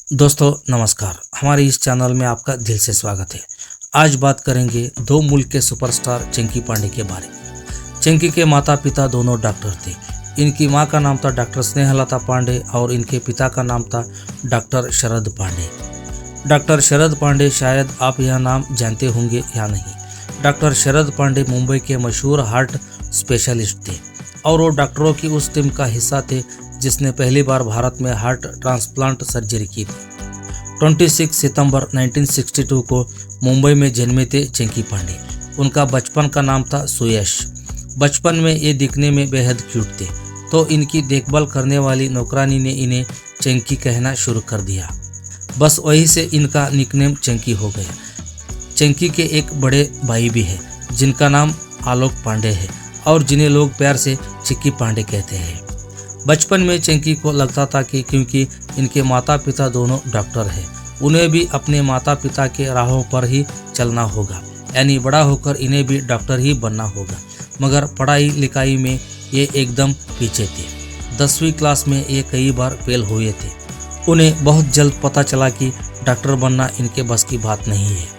दोस्तों नमस्कार, हमारे इस चैनल में आपका दिल से स्वागत है। आज बात करेंगे दो मुल्क के सुपरस्टार चंकी पांडे के बारे में। चंकी के माता पिता दोनों डॉक्टर थे। इनकी मां का नाम था डॉक्टर स्नेहलता पांडे और इनके पिता का नाम था डॉक्टर शरद पांडे। डॉक्टर शरद पांडे शायद आप यह नाम जानते होंगे या नहीं। डॉक्टर शरद पांडे मुंबई के मशहूर हार्ट स्पेशलिस्ट थे और वो डॉक्टरों की उस टीम का हिस्सा थे जिसने पहली बार भारत में हार्ट ट्रांसप्लांट सर्जरी की थी। 26 सितंबर 1962 को मुंबई में जन्मे थे चंकी पांडे। उनका बचपन का नाम था सुयश। बचपन में ये दिखने में बेहद क्यूट थे, तो इनकी देखभाल करने वाली नौकरानी ने इन्हें चंकी कहना शुरू कर दिया। बस वहीं से इनका निकनेम चंकी हो गया। चंकी के एक बड़े भाई भी हैं जिनका नाम आलोक पांडे है और जिन्हें लोग प्यार से चिक्की पांडे कहते हैं। बचपन में चंकी को लगता था कि क्योंकि इनके माता पिता दोनों डॉक्टर हैं, उन्हें भी अपने माता पिता के राहों पर ही चलना होगा, यानी बड़ा होकर इन्हें भी डॉक्टर ही बनना होगा। मगर पढ़ाई लिखाई में ये एकदम पीछे थे। 10वीं क्लास में ये कई बार फेल हुए थे। उन्हें बहुत जल्द पता चला कि डॉक्टर बनना इनके बस की बात नहीं है।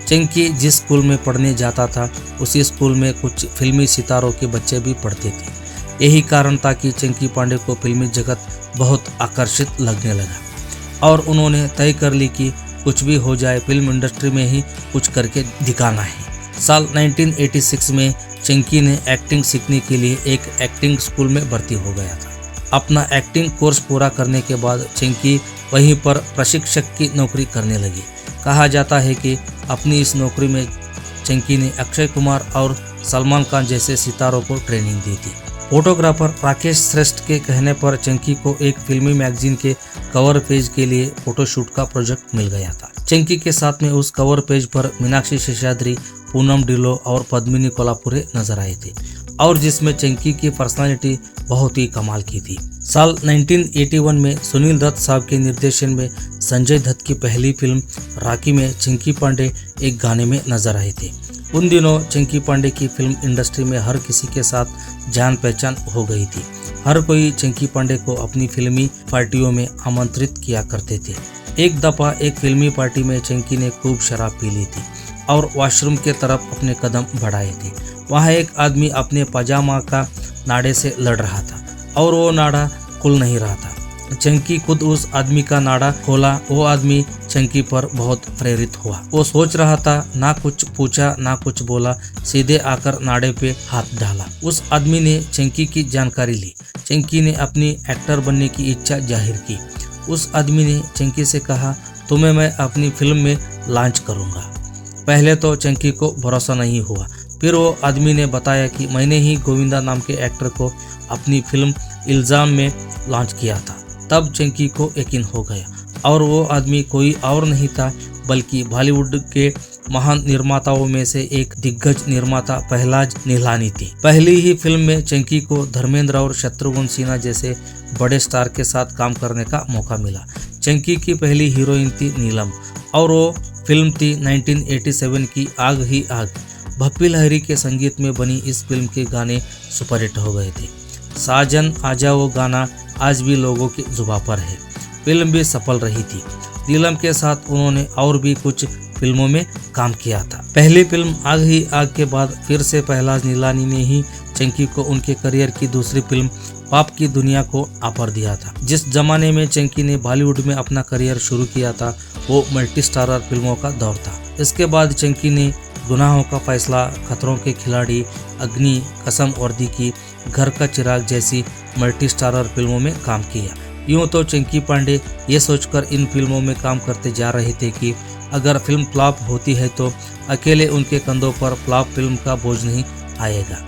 चंकी जिस स्कूल में पढ़ने जाता था उसी स्कूल में कुछ फिल्मी सितारों के बच्चे भी पढ़ते थे। यही कारण था कि चंकी पांडे को फिल्मी जगत बहुत आकर्षित लगने लगा और उन्होंने तय कर ली कि कुछ भी हो जाए फिल्म इंडस्ट्री में ही कुछ करके दिखाना है। साल 1986 में चंकी ने एक्टिंग सीखने के लिए एक एक्टिंग स्कूल में भर्ती हो गया था। अपना एक्टिंग कोर्स पूरा करने के बाद चंकी वहीं पर प्रशिक्षक की नौकरी करने लगी। कहा जाता है कि अपनी इस नौकरी में चंकी ने अक्षय कुमार और सलमान खान जैसे सितारों को ट्रेनिंग दी थी। फोटोग्राफर राकेश श्रेष्ठ के कहने पर चंकी को एक फिल्मी मैगजीन के कवर पेज के लिए फोटोशूट का प्रोजेक्ट मिल गया था। चंकी के साथ में उस कवर पेज पर मीनाक्षी शेषाद्री, पूनम ढिल्लों और पद्मिनी कोल्हापुरे नजर आए थे और जिसमें चंकी की पर्सनालिटी बहुत ही कमाल की थी। साल 1981 में सुनील दत्त साहब के निर्देशन में संजय दत्त की पहली फिल्म राखी में चंकी पांडे एक गाने में नजर आए थे। उन दिनों चंकी पांडे की फिल्म इंडस्ट्री में हर किसी के साथ जान पहचान हो गई थी। हर कोई चंकी पांडे को अपनी फिल्मी पार्टियों में आमंत्रित किया करते थे। एक दफा एक फिल्मी पार्टी में चंकी ने खूब शराब पी ली थी और वॉशरूम के तरफ अपने कदम बढ़ाए थे। वहाँ एक आदमी अपने पजामा का नाड़े से लड़ रहा था और वो नाड़ा खुल नहीं रहा था। चंकी खुद उस आदमी का नाड़ा खोला। वो आदमी चंकी पर बहुत प्रेरित हुआ। वो सोच रहा था, ना कुछ पूछा ना कुछ बोला, सीधे आकर नाड़े पे हाथ डाला। उस आदमी ने चंकी की जानकारी ली। चंकी ने अपनी एक्टर बनने की इच्छा जाहिर की। उस आदमी ने चंकी से कहा, तुम्हें मैं अपनी फिल्म में लॉन्च करूंगा। पहले तो चंकी को भरोसा नहीं हुआ। फिर वो आदमी ने बताया कि मैंने ही गोविंदा नाम के एक्टर को अपनी फिल्म इल्जाम में लॉन्च किया था। तब चंकी को यकीन हो गया और वो आदमी कोई और नहीं था बल्कि बॉलीवुड के महान निर्माताओं में से एक दिग्गज निर्माता पहलाज निहलानी थी। पहली ही फिल्म में चंकी को धर्मेंद्र और शत्रुघ्न सिन्हा जैसे बड़े स्टार के साथ काम करने का मौका मिला। चंकी की पहली हीरोइन थी नीलम और वो फिल्म थी 1987 की आग ही आग। भप्पी लहरी के संगीत में बनी इस फिल्म के गाने सुपरहिट हो गए थे। साजन आजा वो गाना आज भी लोगों की जुबां पर है। फिल्म भी सफल रही थी। नीलम के साथ उन्होंने और भी कुछ फिल्मों में काम किया था। पहली फिल्म आग ही आग के बाद फिर से पहलाज निहलानी ने ही चंकी को उनके करियर की दूसरी फिल्म पाप की दुनिया को ऑफर दिया था। जिस जमाने में चंकी ने बॉलीवुड में अपना करियर शुरू किया था वो मल्टी स्टारर फिल्मों का दौर था। इसके बाद चंकी ने गुनाहों का फैसला, खतरों के खिलाड़ी, अग्नि, कसम वर्दी की, घर का चिराग जैसी मल्टी स्टारर फिल्मों में काम किया। यूं तो चंकी पांडे ये सोचकर इन फिल्मों में काम करते जा रहे थे कि अगर फिल्म फ्लॉप होती है तो अकेले उनके कंधों पर फ्लॉप फिल्म का बोझ नहीं आएगा।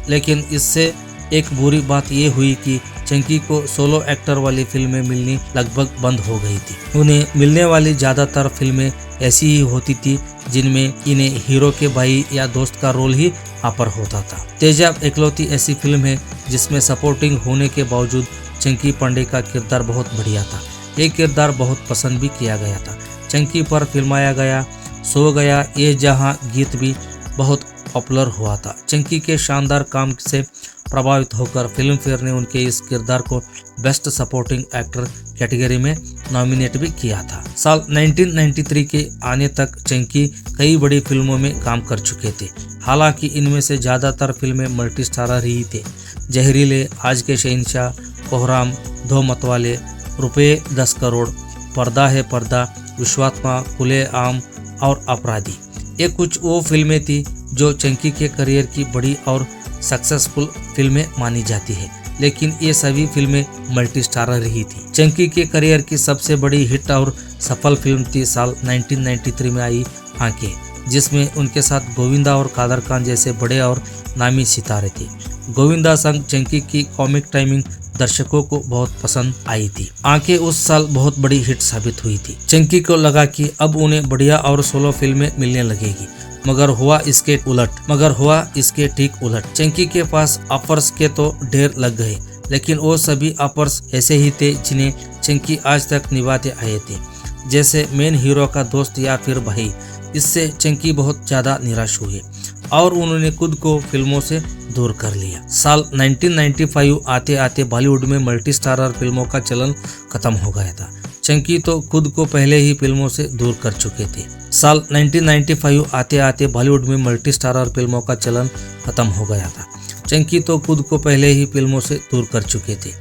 लेकिन इससे एक बुरी बात ये हुई कि चंकी को सोलो एक्टर वाली फिल्में मिलनी लगभग बंद हो गई थी। उन्हें मिलने वाली ज़्यादातर फिल्में ऐसी ही होती थी जिनमें इन्हें हीरो के भाई या दोस्त का रोल ही ऑफर होता था। तेजाब इकलौती ऐसी फिल्म है जिसमें सपोर्टिंग होने के बावजूद चंकी पांडे का किरदार बहुत बढ़िया था। ये किरदार बहुत पसंद भी किया गया था। चंकी पर फिल्माया गया सो गया ये जहां गीत भी बहुत पॉपुलर हुआ था। चंकी के शानदार काम से प्रभावित होकर फिल्म फेयर ने उनके इस किरदार को बेस्ट सपोर्टिंग एक्टर कैटेगरी में नॉमिनेट भी किया था। साल 1993 के आने तक चंकी कई बड़ी फिल्मों में काम कर चुके थे। हालांकि इनमें से ज़्यादातर फिल्में मल्टी स्टारर ही थे। जहरीले, आज के शहंशाह, कोहराम, दो मतवाले, रुपये 10 करोड़, पर्दा है पर्दा, विश्वात्मा, खुले आम और अपराधी, ये कुछ वो फिल्में थी जो चंकी के करियर की बड़ी और सक्सेसफुल फिल्में मानी जाती है। लेकिन ये सभी फिल्में मल्टी स्टारर ही थी। चंकी के करियर की सबसे बड़ी हिट और सफल फिल्म थी साल 1993 में आई आंखें, जिसमें उनके साथ गोविंदा और कादर खान जैसे बड़े और नामी सितारे थे। गोविंदा संग चंकी की कॉमिक टाइमिंग दर्शकों को बहुत पसंद आई थी। आंखें उस साल बहुत बड़ी हिट साबित हुई थी। चंकी को लगा कि अब उन्हें बढ़िया और सोलो फिल्में मिलने लगेगी, मगर हुआ इसके ठीक उलट। चंकी के पास ऑफर्स के तो ढेर लग गए, लेकिन वो सभी ऑफर्स ऐसे ही थे जिन्हें चंकी आज तक निभाते आए थे, जैसे मेन हीरो का दोस्त या फिर भाई। इससे चंकी बहुत ज़्यादा निराश हुए और उन्होंने खुद को फिल्मों से दूर कर लिया। साल 1995 आते आते बॉलीवुड में मल्टी स्टारर फिल्मों का चलन खत्म हो गया था। चंकी तो खुद को पहले ही फिल्मों से दूर कर चुके थे। साल 1995 आते आते बॉलीवुड में मल्टी स्टारर फिल्मों का चलन खत्म हो गया था। चंकी तो खुद को पहले ही फिल्मों से दूर कर चुके थे।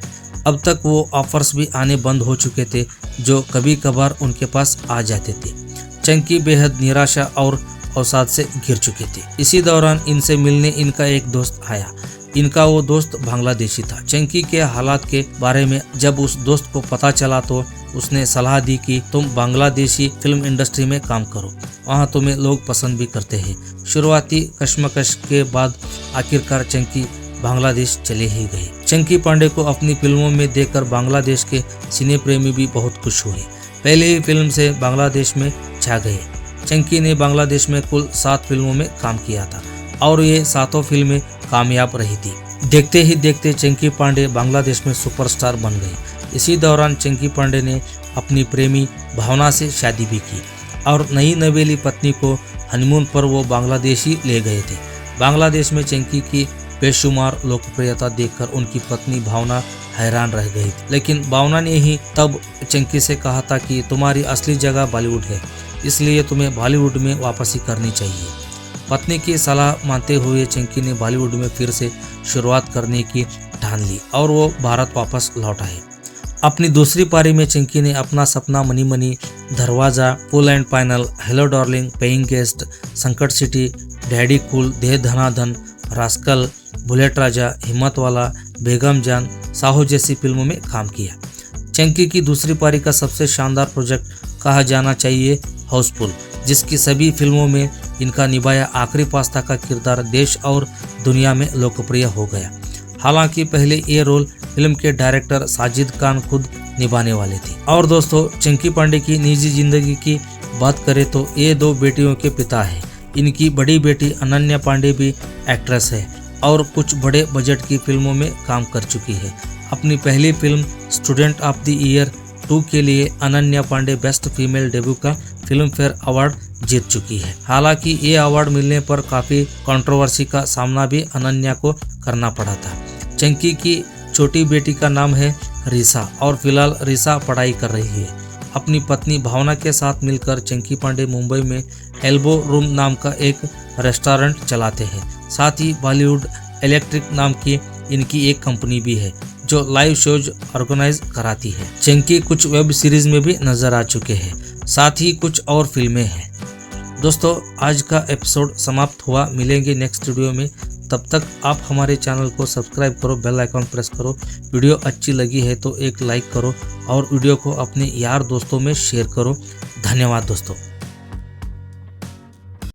अब तक वो ऑफर्स भी आने बंद हो चुके थे जो कभी कभार उनके पास आ जाते थे। चंकी बेहद निराशा और अवसाद से घिर चुके थे। इसी दौरान इनसे मिलने इनका एक दोस्त आया। इनका वो दोस्त बांग्लादेशी था। चंकी के हालात के बारे में जब उस दोस्त को पता चला तो उसने सलाह दी कि तुम बांग्लादेशी फिल्म इंडस्ट्री में काम करो, वहाँ तुम्हें लोग पसंद भी करते हैं। शुरुआती कश्मकश के बाद आखिरकार चंकी बांग्लादेश चले ही गए। चंकी पांडे को अपनी फिल्मों में देखकर बांग्लादेश के सिने प्रेमी भी बहुत खुश हुए। पहले ही फिल्म से बांग्लादेश में छा गए। चंकी ने बांग्लादेश में कुल 7 फिल्मों में काम किया था और ये 7 फिल्में कामयाब रही थी। देखते ही देखते चंकी पांडे बांग्लादेश में सुपरस्टार बन गए। इसी दौरान चंकी पांडे ने अपनी प्रेमी भावना से शादी भी की और नई नवेली पत्नी को हनीमून पर वो बांग्लादेश ही ले गए थे। बांग्लादेश में चंकी की बेशुमार लोकप्रियता देखकर उनकी पत्नी भावना हैरान रह गई थी। लेकिन भावना ने ही तब चंकी से कहा था कि तुम्हारी असली जगह बॉलीवुड है, इसलिए तुम्हें बॉलीवुड में वापसी करनी चाहिए। पत्नी की सलाह मानते हुए चंकी ने बॉलीवुड में फिर से शुरुआत करने की ठान ली और वो भारत वापस लौट आए। अपनी दूसरी पारी में चंकी ने अपना सपना, मनी मनी, दरवाजा, full and final, hello darling, paying guest, संकट सिटी, डैडी कूल, दे धनाधन, रास्कल, बुलेट राजा, हिम्मत वाला, बेगम जान, साहू जैसी फिल्मों में काम किया। चंकी की दूसरी पारी का सबसे शानदार प्रोजेक्ट कहा जाना चाहिए हाउसफुल, जिसकी सभी फिल्मों में इनका निभाया आखिरी पास्ता का किरदार देश और दुनिया में लोकप्रिय हो गया। हालांकि पहले ये रोल फिल्म के डायरेक्टर साजिद खान खुद निभाने वाले थे। और दोस्तों, चंकी पांडे की निजी जिंदगी की बात करें तो ये 2 बेटियों के पिता हैं। इनकी बड़ी बेटी अनन्या पांडे भी एक्ट्रेस है और कुछ बड़े बजट की फिल्मों में काम कर चुकी है। अपनी पहली film student of the year 2 के लिए Ananya Panday best female debut का फिल्म फेयर अवार्ड जीत चुकी है। हालांकि ये अवार्ड मिलने पर काफ़ी कंट्रोवर्सी का सामना भी अनन्या को करना पड़ा था। चंकी की छोटी बेटी का नाम है रिसा और फिलहाल रिसा पढ़ाई कर रही है। अपनी पत्नी भावना के साथ मिलकर चंकी पांडे मुंबई में एल्बो रूम नाम का एक रेस्टोरेंट चलाते हैं। साथ ही बॉलीवुड इलेक्ट्रिक नाम की इनकी एक कंपनी भी है जो लाइव शोज ऑर्गेनाइज कराती है। चंकी कुछ वेब सीरीज में भी नजर आ चुके हैं, साथ ही कुछ और फिल्में हैं। दोस्तों, आज का एपिसोड समाप्त हुआ। मिलेंगे नेक्स्ट वीडियो में। तब तक आप हमारे चैनल को सब्सक्राइब करो, बेल आइकॉन प्रेस करो। वीडियो अच्छी लगी है तो एक लाइक करो और वीडियो को अपने यार दोस्तों में शेयर करो। धन्यवाद दोस्तों।